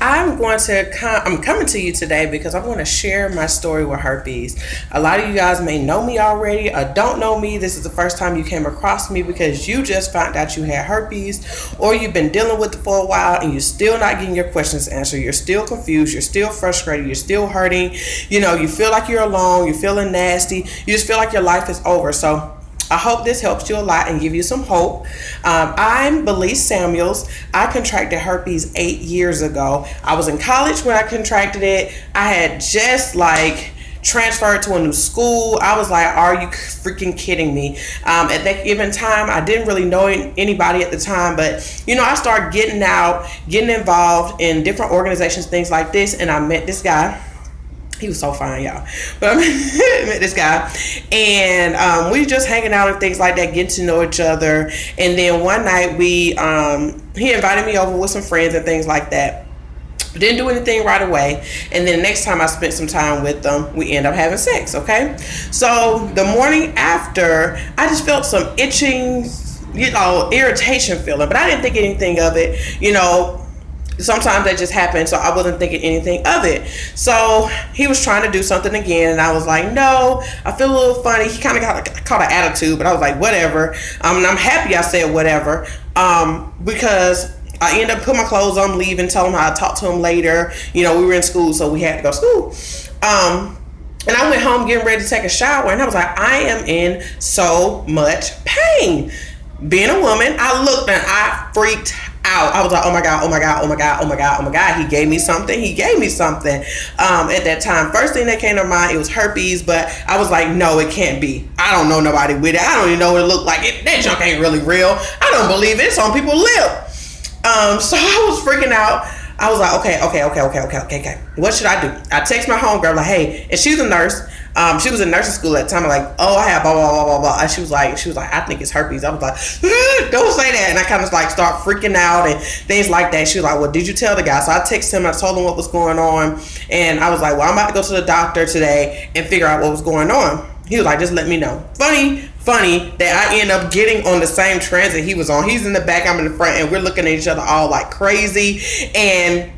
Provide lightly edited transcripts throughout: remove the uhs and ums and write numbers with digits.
I'm coming to you today because I want to share my story with herpes. A lot of you guys may know me already or don't know me. This is the first time you came across me because you just found out you had herpes, or you've been dealing with it for a while and you're still not getting your questions answered. You're still confused. You're still frustrated. You're still hurting. You feel like you're alone. You're feeling nasty. You just feel like your life is over. So I hope this helps you a lot and give you some hope. I'm Belize Samuels. I contracted herpes 8 years ago. I was in college when I contracted it. I had just transferred to a new school. I was like, are you freaking kidding me? At that given time, I didn't really know anybody at the time, but I started getting out, getting involved in different organizations, things like this, and I met this guy. He was so fine, y'all. But I met this guy, and we just hanging out and things like that, getting to know each other. And then one night he invited me over with some friends and things like that. Didn't do anything right away. And then the next time I spent some time with them, we end up having sex, okay? So the morning after, I just felt some itching, irritation feeling, but I didn't think anything of it, Sometimes that just happens, so I wasn't thinking anything of it. So he was trying to do something again, and I was like, no, I feel a little funny. He kind of caught an attitude, but I was like, whatever. And I'm happy I said whatever, because I ended up putting my clothes on, leaving, telling him how I talked to him later. We were in school, so we had to go to school. And I went home getting ready to take a shower, and I was like, I am in so much pain. Being a woman, I looked and I freaked out. I was like, oh my God, oh my God, oh my God, oh my God, oh my God. He gave me something. At that time. First thing that came to mind, it was herpes, but I was like, no, it can't be. I don't know nobody with it. I don't even know what it looked like. That junk ain't really real. I don't believe it. It's on people's lip. So I was freaking out. I was like, okay. What should I do? I text my homegirl, like, hey, and she's a nurse. She was in nursing school at the time. I'm like, oh, I have blah, blah, blah, blah, blah. And she was like, I think it's herpes. I was like, don't say that. And I kind of start freaking out and things like that. She was like, well, did you tell the guy? So I texted him. I told him what was going on. And I was like, well, I'm about to go to the doctor today and figure out what was going on. He was like, just let me know. Funny that I end up getting on the same transit he was on. He's in the back, I'm in the front, and we're looking at each other all like crazy. And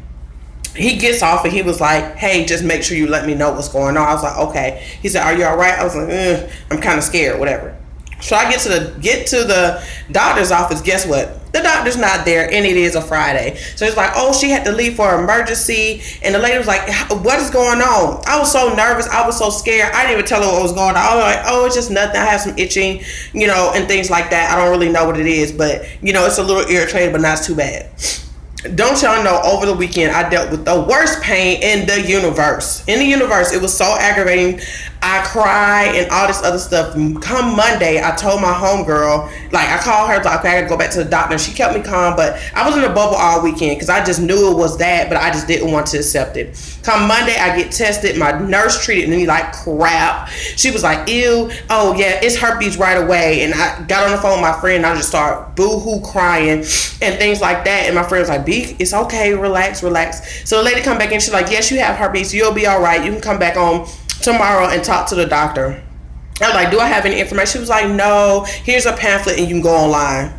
he gets off and he was like, hey, just make sure you let me know what's going on. I was like, okay. He said, are you all right? I was like, I'm kind of scared, whatever. So I get to the doctor's office. Guess what? The doctor's not there, and it is a Friday. So it's like, oh, she had to leave for emergency. And the lady was like, what is going on? I was so nervous. I was so scared. I didn't even tell her what was going on. I was like, oh, it's just nothing. I have some itching, and things like that. I don't really know what it is, but, it's a little irritating, but not too bad. Don't y'all know, over the weekend, I dealt with the worst pain in the universe. It was so aggravating. I cried and all this other stuff. Come Monday, I told my homegirl, I called her, okay, I gotta go back to the doctor. She kept me calm, but I was in a bubble all weekend because I just knew it was that, but I just didn't want to accept it. Come Monday, I get tested. My nurse treated me like crap. She was like, ew, oh yeah, it's herpes right away. And I got on the phone with my friend and I just started boo-hoo crying and things like that. And my friend was like, B, it's okay, relax. So the lady come back and she's like, yes, you have herpes, you'll be all right. You can come back on tomorrow and talk to the doctor. I was like, do I have any information? She was like, no, here's a pamphlet and you can go online.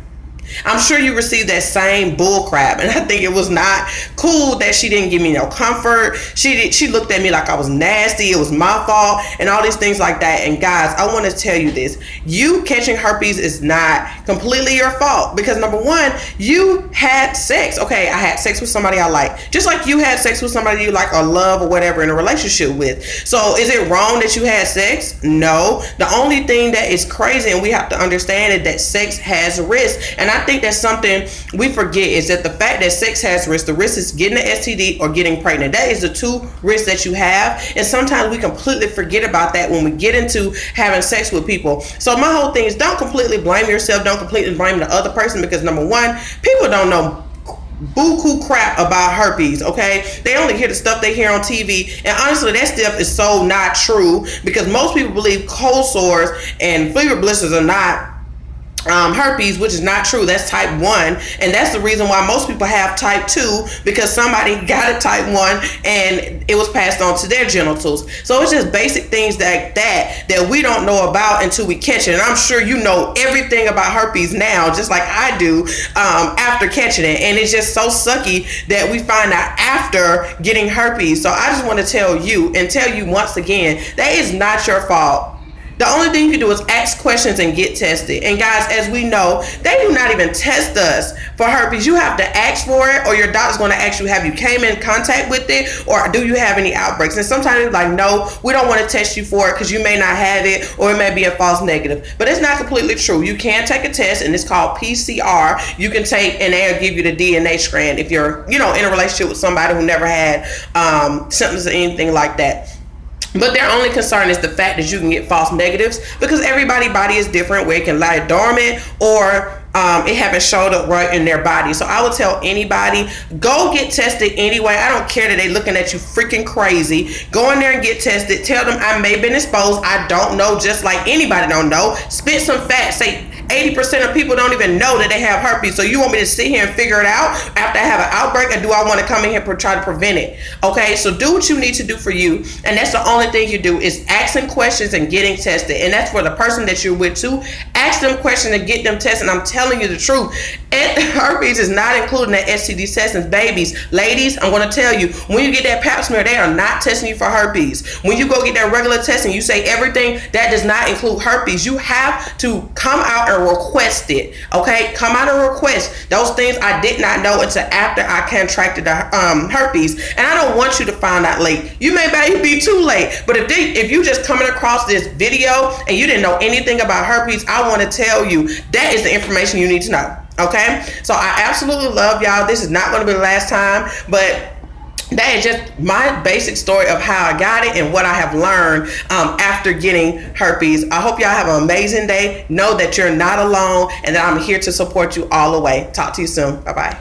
I'm sure you received that same bull crap, and I think it was not cool that she didn't give me no comfort. She looked at me like I was nasty, it was my fault, and all these things like that. And guys, I want to tell you this: you catching herpes is not completely your fault, because number one, you had sex. Okay, I had sex with somebody I like, just like you had sex with somebody you like or love or whatever in a relationship with. So is it wrong that you had sex? No. The only thing that is crazy, and we have to understand, is that sex has risk. And I think that's something we forget, is that the fact that sex has risk, the risk is getting an STD or getting pregnant. That is the two risks that you have. And sometimes we completely forget about that when we get into having sex with people. So my whole thing is, don't completely blame yourself. Don't completely blame the other person, because number one, people don't know buku crap about herpes, okay? They only hear the stuff they hear on TV, and honestly, that stuff is so not true, because most people believe cold sores and fever blisters are not herpes, which is not true. That's type 1, and that's the reason why most people have type 2, because somebody got a type 1 and it was passed on to their genitals. So it's just basic things that we don't know about until we catch it. And I'm sure you know everything about herpes now, just like I do, after catching it. And it's just so sucky that we find out after getting herpes. So I just want to tell you once again, that is not your fault. The only thing you can do is ask questions and get tested. And guys, as we know, they do not even test us for herpes. You have to ask for it, or your doctor's going to ask you, have you came in contact with it, or do you have any outbreaks? And sometimes it's like, no, we don't want to test you for it because you may not have it, or it may be a false negative. But it's not completely true. You can take a test, and it's called PCR. You can take, and they'll give you the DNA strand if you're, in a relationship with somebody who never had symptoms or anything like that. But their only concern is the fact that you can get false negatives, because everybody's body is different, where it can lie dormant or it haven't showed up right in their body. So I would tell anybody, go get tested anyway. I don't care that they looking at you freaking crazy. Go in there and get tested. Tell them, I may have been exposed. I don't know, just like anybody don't know. Spit some facts. Say 80% of people don't even know that they have herpes. So you want me to sit here and figure it out after I have an outbreak, or do I want to come in here and try to prevent it? Okay, so do what you need to do for you. And that's the only thing you do, is asking questions and getting tested. And that's for the person that you're with too. Ask them questions and get them tested. And I'm telling you the truth. Herpes is not included in that STD testing. Babies, ladies, I'm going to tell you, when you get that pap smear, they are not testing you for herpes. When you go get that regular testing, you say everything, that does not include herpes. You have to come out and request it. Okay, come out and request those things. I did not know until after I contracted the herpes, and I don't want you to find out late. You may be too late. But if you just coming across this video and you didn't know anything about herpes, I want to tell you that is the information you need to know. Okay, so I absolutely love y'all. This is not going to be the last time, but that is just my basic story of how I got it and what I have learned after getting herpes. I hope y'all have an amazing day. Know that you're not alone and that I'm here to support you all the way. Talk to you soon. Bye-bye.